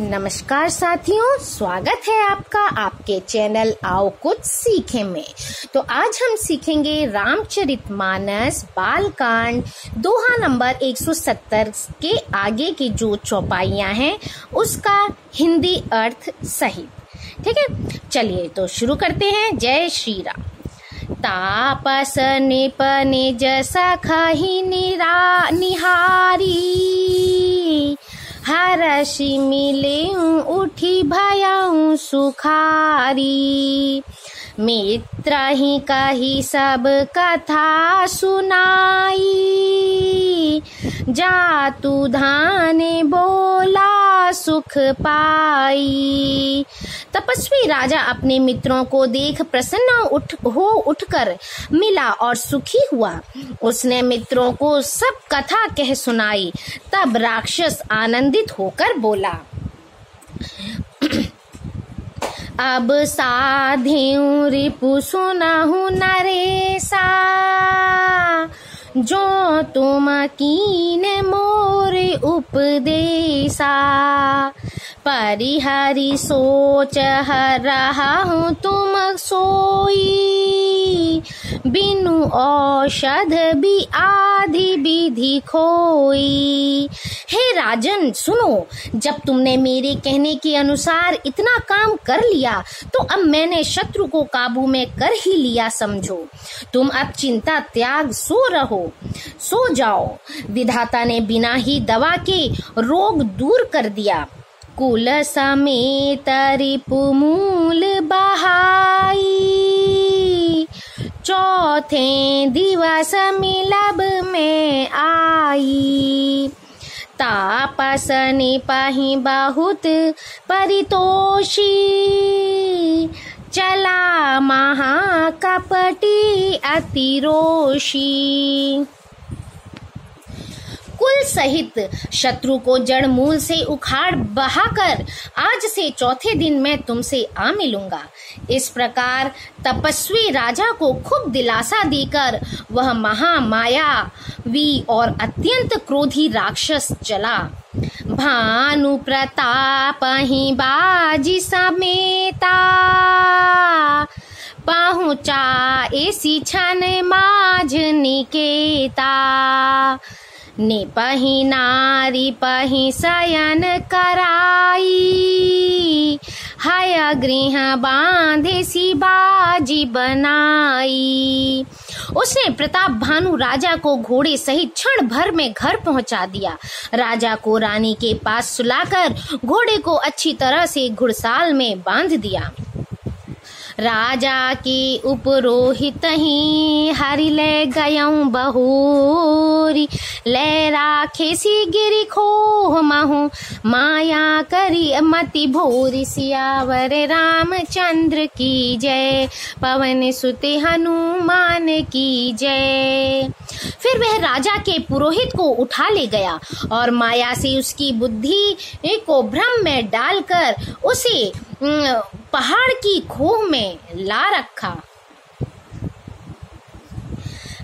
नमस्कार साथियों, स्वागत है आपका आपके चैनल आओ कुछ सीखे में। तो आज हम सीखेंगे रामचरितमानस बालकांड दोहा नंबर 170 के आगे की जो चौपाइयां हैं उसका हिंदी अर्थ सहित। ठीक है, चलिए तो शुरू करते हैं। जय श्री राम। तापस निप निज सखहि निहारी, हरषि मिलेऊ उठी भयऊ सुखारी। मित्र ही कही सब कथा सुनाई, जातु धाने बोला सुख पाई। तपस्वी राजा अपने मित्रों को देख प्रसन्न उठकर मिला और सुखी हुआ। उसने मित्रों को सब कथा कह सुनाई। तब राक्षस आनंदित होकर बोला, अब साधेऊ रिपु सुनहु नरेसा, जो तुम कीने मोरे उपदेशा। परिहरि सोच रहा हूँ तुम सोई, बिनु औषध भी आधि विधि खोई। हे राजन सुनो, जब तुमने मेरे कहने के अनुसार इतना काम कर लिया तो अब मैंने शत्रु को काबू में कर ही लिया समझो। तुम अब चिंता त्याग सो जाओ। विधाता ने बिना ही दवा के रोग दूर कर दिया। कुल समेत रिपु मूल बहाई, चौथे दिवस मिलब में आई। तापस निपहि बहुत परितोषी, चला महाकपटी अतिरोषी। कुल सहित शत्रु को जड़ मूल से उखाड़ बहाकर आज से चौथे दिन मैं तुमसे आ मिलूंगा। इस प्रकार तपस्वी राजा को खूब दिलासा देकर वह महामायावी और अत्यंत क्रोधी राक्षस चला। भानु प्रताप ही बाजी समेता, पहुँचा इसी क्षण माझ निकेता। निपहि नारी पहि शयन कराई, हय गृह बांधे सी बाजी बनाई। उसने प्रताप भानु राजा को घोड़े सहित क्षण भर में घर पहुंचा दिया। राजा को रानी के पास सुलाकर घोड़े को अच्छी तरह से घुड़साल में बांध दिया। राजा की उपरोहित ही हरि ले गयऊ बहोरी, ले राखे सी गिरी खोह महु, माया करी मति भोरी। सियावर रामचंद्र की जय, पवन सुत हनुमान की जय। फिर वह राजा के पुरोहित को उठा ले गया और माया से उसकी बुद्धि को भ्रम में डालकर उसे पहाड़ की खोह में ला रखा।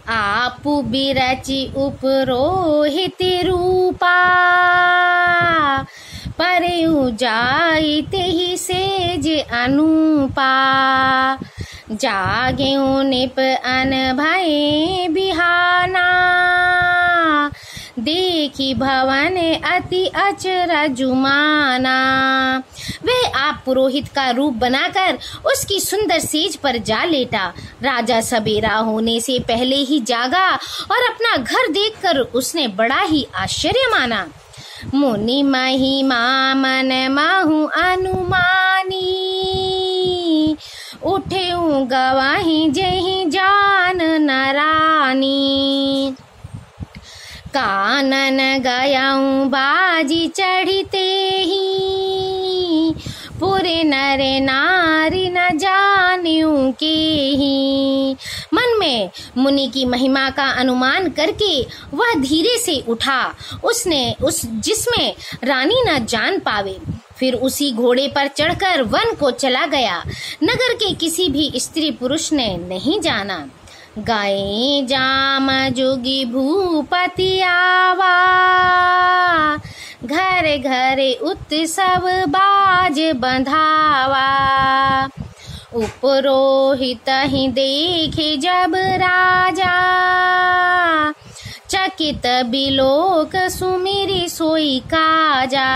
आपु बिरचि उपरोहित रूपा, परयु जाइते ही सेज अनुपा। जागेऊ निप अन भये बिहाना, देखी भवन अति अचरजुमाना। वह आप पुरोहित का रूप बनाकर उसकी सुंदर सेज पर जा लेटा। राजा सबेरा होने से पहले ही जागा और अपना घर देखकर उसने बड़ा ही आश्चर्य माना। मुनि महिमा मन महु अनुमानी, उठेऊ गवाही जेहि जान नरानी। कानन गयाऊं बाजी चढ़ते ही, पूरे नरे नारी न जान्यू के ही। मन में मुनि की महिमा का अनुमान करके वह धीरे से उठा, जिसमें रानी न जान पावे। फिर उसी घोड़े पर चढ़कर वन को चला गया। नगर के किसी भी स्त्री पुरुष ने नहीं जाना। गए जाम जोगी भूपति आवा, घर घर उत्सव बाज बंधावा। उपरोहित ही देखे जब राजा, चकित बिलोक सुमिरी सोई काजा।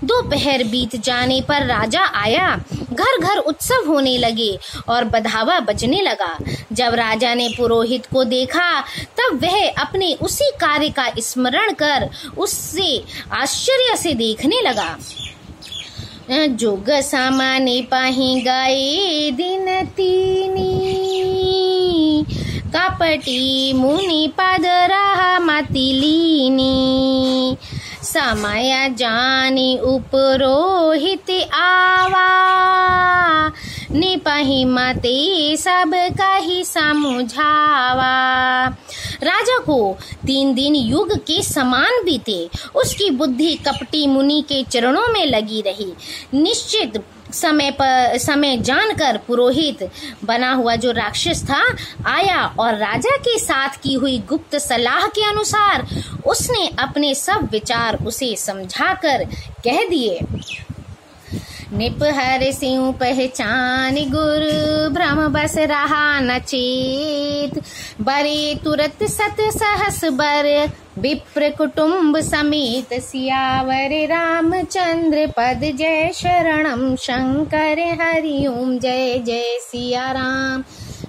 दोपहर बीत जाने पर राजा आया, घर घर उत्सव होने लगे और बधावा बजने लगा। जब राजा ने पुरोहित को देखा तब वह अपने उसी कार्य का स्मरण कर उससे आश्चर्य से देखने लगा। जोग सामाने पाही गए दिन तीनी, कपटी मुनि पद रहा मतिलीनी। समय जानी उपरोहित आवा, निपहि मते सब कही समझावा। राजा को 3 दिन युग के समान बीते। उसकी बुद्धि कपटी मुनि के चरणों में लगी रही। निश्चित समय जानकर पुरोहित बना हुआ जो राक्षस था आया और राजा के साथ की हुई गुप्त सलाह के अनुसार उसने अपने सब विचार उसे समझाकर कह दिए। निपहर सिंह पहचान गुरु, भ्रम बस रहा न चेत। बरे तुरत सत सहस बर, विप्र कुटुंब समेत। सियावर रामचंद्र पद, जय शरणम शंकर हरि ओम। जय जय सिया राम।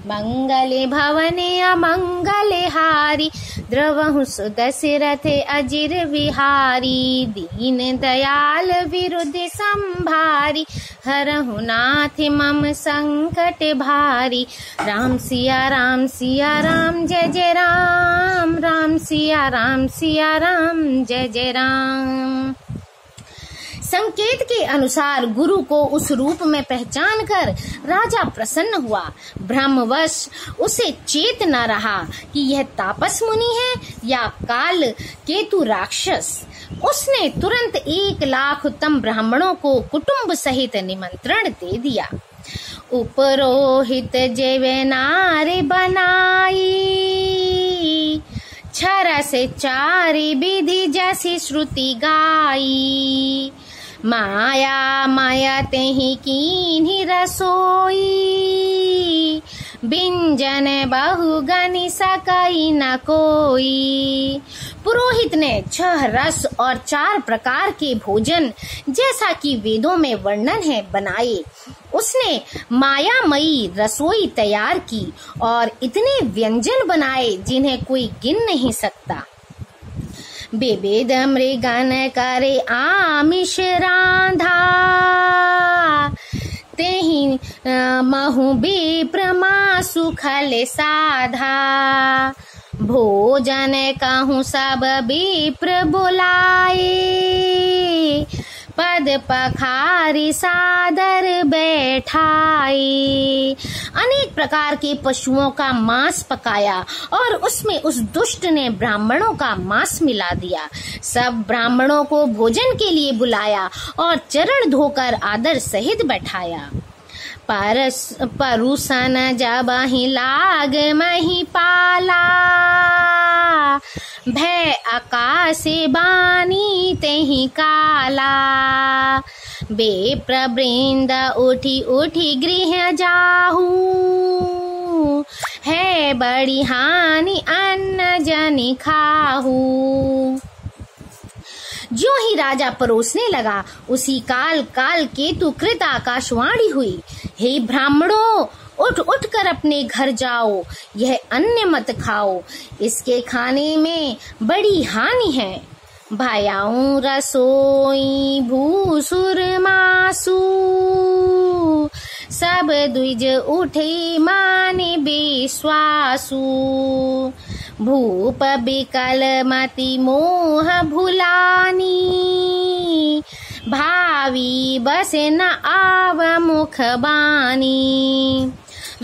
मंगले भवने अमंगले हारी, द्रवहु सुदशरथ अजिर विहारी। दीन दयाल विरुद्ध संभारी, हरहु नाथ मम संकट भारी। राम सिया राम जय जय राम। राम सिया राम जय जय राम। संकेत के अनुसार गुरु को उस रूप में पहचान कर राजा प्रसन्न हुआ। भ्रमवश उसे चेत न रहा कि यह तापस मुनि है या काल केतु राक्षस। उसने तुरंत 1 लाख उत्तम ब्राह्मणों को कुटुंब सहित निमंत्रण दे दिया। उपरोहित जेवे नारे बनाई, छरा से 4 विधि जैसी श्रुति गाई। माया तेहि कीन्ही रसोई, बिंजन बहुगनि सकई न कोई। पुरोहित ने 6 रस और 4 प्रकार के भोजन जैसा कि वेदों में वर्णन है बनाए। उसने मायामयी रसोई तैयार की और इतने व्यंजन बनाए जिन्हें कोई गिन नहीं सकता। बेबेद मृगन करे आमिष रांधा, तेहि महु विप्र मासु खले साधा। भोजन कहूँ सब विप्र बुलाए, पद पखारी सादर बैठाए। अनेक प्रकार के पशुओं का मांस पकाया और उसमें उस दुष्ट ने ब्राह्मणों का मांस मिला दिया। सब ब्राह्मणों को भोजन के लिए बुलाया और चरण धोकर आदर सहित बैठाया। परुसन जब ही लाग मही पाला, भय आकाश बानी तेहि काला। बेप्र वृंद उठी उठी गृह जाहू, है बड़ी हानि अन्न जनि खाहू। जो ही राजा परोसने लगा उसी काल केतु कृत आकाशवाणी हुई। हे ब्राह्मणों, उठ उठ कर अपने घर जाओ, यह अन्न मत खाओ, इसके खाने में बड़ी हानि है। भयाऊं रसोई भूसुर मासु, सब द्विज उठे माने बेस्वासु। भूप बिकल मति मोह भुलानी, भावी बस न आव मुख बानी।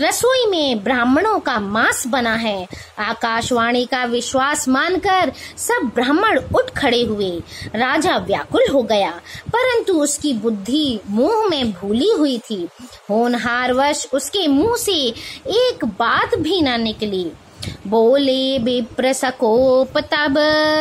रसोई में ब्राह्मणों का मांस बना है। आकाशवाणी का विश्वास मानकर सब ब्राह्मण उठ खड़े हुए। राजा व्याकुल हो गया, परंतु उसकी बुद्धि मोह में भूली हुई थी। होनहारवश उसके मुंह से एक बात भी न निकली। बोले विप्र सकोप तब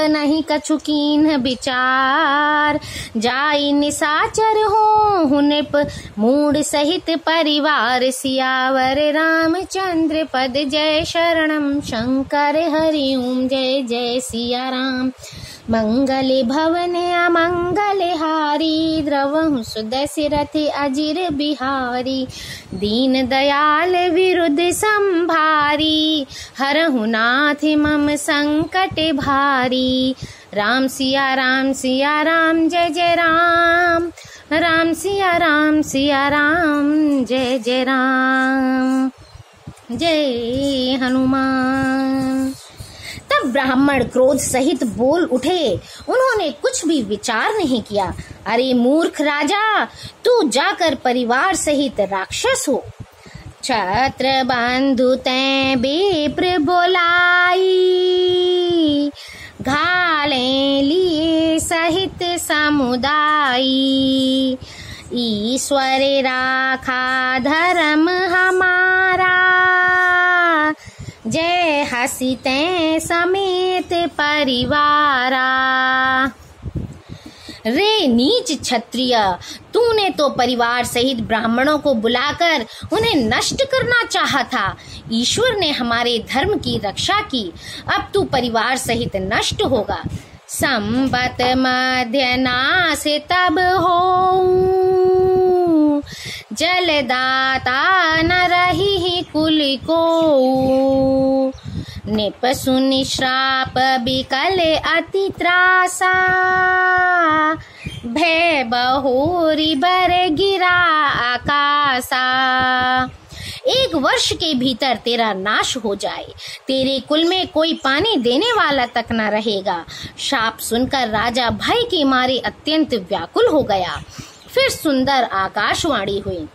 नहीं कछु कीन्ह विचार, जाई निशाचर हो निप मूड सहित परिवार, सियावर रामचंद्र पद जय शरणम शंकर हरि ओम जय जय सिया राम। मंगले भवन अमंगल हारी, द्रवहु सुदशरथ अजिर बिहारी, दीन दयाल विरुद्ध संभारी, हरहु नाथ मम संकट भारी। राम सिया राम जय जय राम, राम सिया राम जय जय राम, जय हनुमान। तब ब्राह्मण क्रोध सहित बोल उठे, उन्होंने कुछ भी विचार नहीं किया। अरे मूर्ख राजा, तू जाकर परिवार सहित राक्षस हो। छत्र बंधु तैं विप्र बोलाई, घाले लिए सहित समुदायी, ईश्वर राखा धर्म हमारा, जय हसीते समेत परिवारा। रे नीच क्षत्रिय, तूने तो परिवार सहित ब्राह्मणों को बुलाकर उन्हें नष्ट करना चाहा था। ईश्वर ने हमारे धर्म की रक्षा की, अब तू परिवार सहित नष्ट होगा। संबत मध्य नाश तब हो, जलदाता न रही कुल को, निप सुनि श्राप बिकल अति त्रासा, भय बहोरी बर गिरा आकाशा। 1 वर्ष के भीतर तेरा नाश हो जाए, तेरे कुल में कोई पानी देने वाला तक न रहेगा। शाप सुनकर राजा भय के मारे अत्यंत व्याकुल हो गया। फिर सुंदर आकाशवाणी हुई,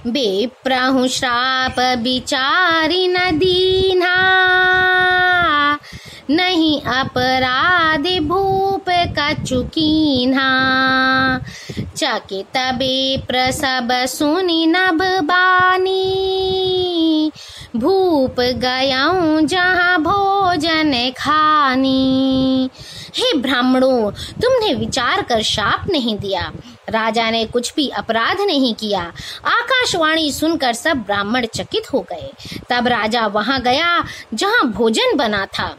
विप्रहु श्राप विचारी न दीन्हा, नहीं अपराध भूप कछु कीन्हा। चकित विप्र सब सुनि नभ बानी, भूप गयाऊं जहाँ भोजन खानी। हे ब्राह्मणों, तुमने विचार कर शाप नहीं दिया, राजा ने कुछ भी अपराध नहीं किया। आकाशवाणी सुनकर सब ब्राह्मण चकित हो गए। तब राजा वहां गया जहां भोजन बना था।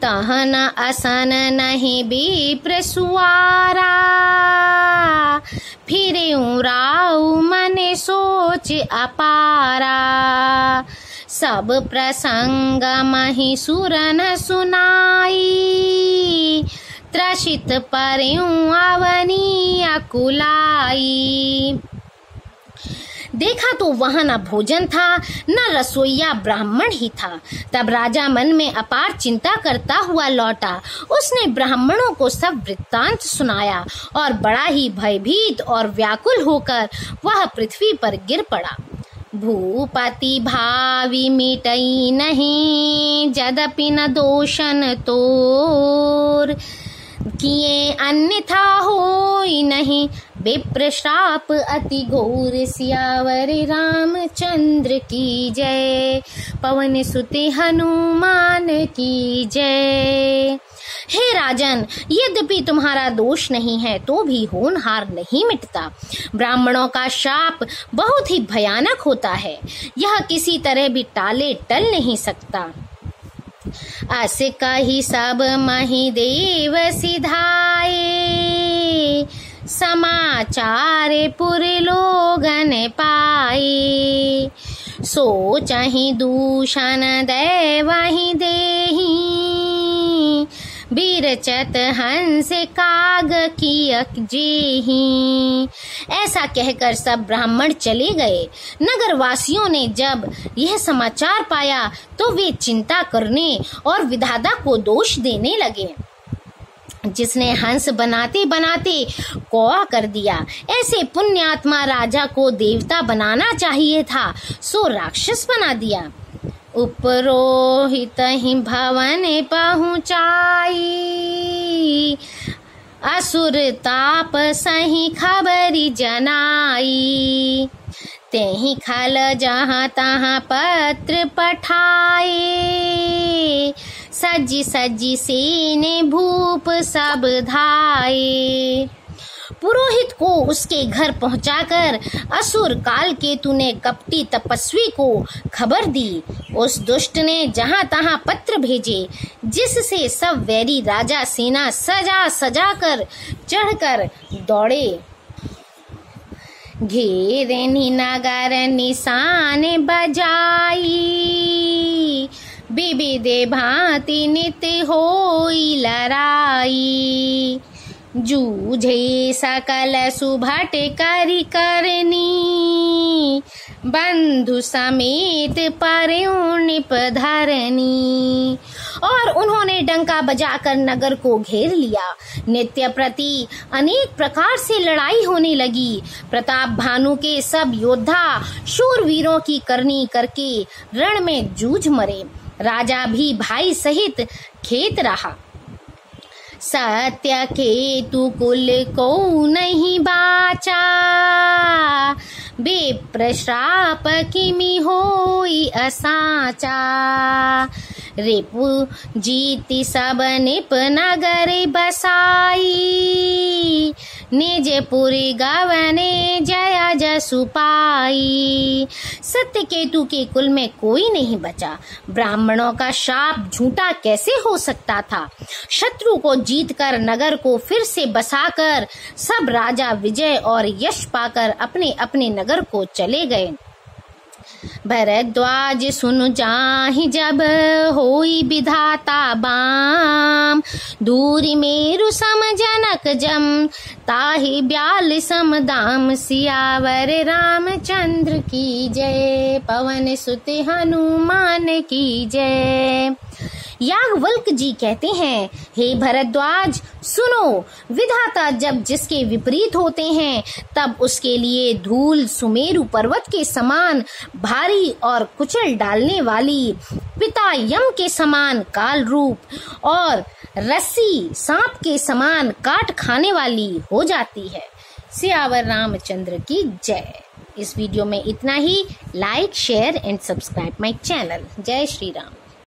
तहन असन नहीं विप्र सुआरा, फिरे राउ मन सोच अपारा। सब प्रसंग मही सुरन सुनाई, त्रसित पर्यूं अवनी अकुलाई। देखा तो वहां न भोजन था न रसोइया ब्राह्मण ही था। तब राजा मन में अपार चिंता करता हुआ लौटा। उसने ब्राह्मणों को सब वृत्तांत सुनाया और बड़ा ही भयभीत और व्याकुल होकर वह पृथ्वी पर गिर पड़ा। भूपति भावी मिटई नहीं, जदपि न दोषन तोर, किए अन्यथा होई नहीं, विप्र श्राप अति घोर। सियावर रामचंद्र की जय, पवन सुते हनुमान की जय। हे राजन, यद्यपि तुम्हारा दोष नहीं है तो भी होनहार नहीं मिटता। ब्राह्मणों का शाप बहुत ही भयानक होता है, यह किसी तरह भी टाले टल नहीं सकता। अस कही सब मही देव सिधाए, समाचार पुर लोगन पाए। सोचहि दूषण दैवहि देहि, बिरचत हंस काग कियक जेहि। ऐसा कहकर सब ब्राह्मण चले गए। नगर वासियों ने जब यह समाचार पाया तो वे चिंता करने और विधाता को दोष देने लगे। जिसने हंस बनाते बनाते कौवा कर दिया, ऐसे पुण्यात्मा राजा को देवता बनाना चाहिए था, सो राक्षस बना दिया। उपरोहित ही भवन पहुँचाई, असुर ताप सही खबरी जनाई। तेहि खल जहाँ तहाँ पत्र पठाए, सजी सजी सेने भूप सब धाये। पुरोहित को उसके घर पहुंचाकर असुर काल केतु ने कपटी तपस्वी को खबर दी। उस दुष्ट ने जहां तहां पत्र भेजे, जिससे सब वैरी राजा सेना सजा सजा कर चढ़कर दौड़े। घेरे नगर निशान बजाई, विविधे भांति नित्य होई लड़ाई। जूझे सकल सुभट करि करनी, बंधु समेत पर्यो निप धरनी। और उन्होंने डंका बजाकर नगर को घेर लिया। नित्य प्रति अनेक प्रकार से लड़ाई होने लगी। प्रताप भानु के सब योद्धा शूरवीरों की करनी करके रण में जूझ मरे। राजा भी भाई सहित खेत रहा। सत्य केतु कुल को नहीं बाचा, विप्र श्राप किमि होई असाचा। रिपु जीति सब निप नगर बसाई, निज पुरी गवने जया जसु पाई। सत्य केतु के कुल में कोई नहीं बचा। ब्राह्मणों का शाप झूठा कैसे हो सकता था। शत्रु को जीतकर नगर को फिर से बसाकर सब राजा विजय और यश पाकर अपने अपने नगर को चले गए। भरद्वाज सुन जाहि जब होई विधाता बाम, दूरी मेरु सम जनक जम, ताहि ब्याल सम दाम। सियावर रामचंद्र की जय, पवन सुत हनुमान की जय। याज्ञवल्क्य जी कहते हैं, हे भरद्वाज सुनो, विधाता जब जिसके विपरीत होते हैं तब उसके लिए धूल सुमेरु पर्वत के समान भारी और कुचल डालने वाली, पिता यम के समान काल रूप और रस्सी सांप के समान काट खाने वाली हो जाती है। सियावर रामचंद्र की जय। इस वीडियो में इतना ही। Like, share and subscribe my channel. जय श्री राम।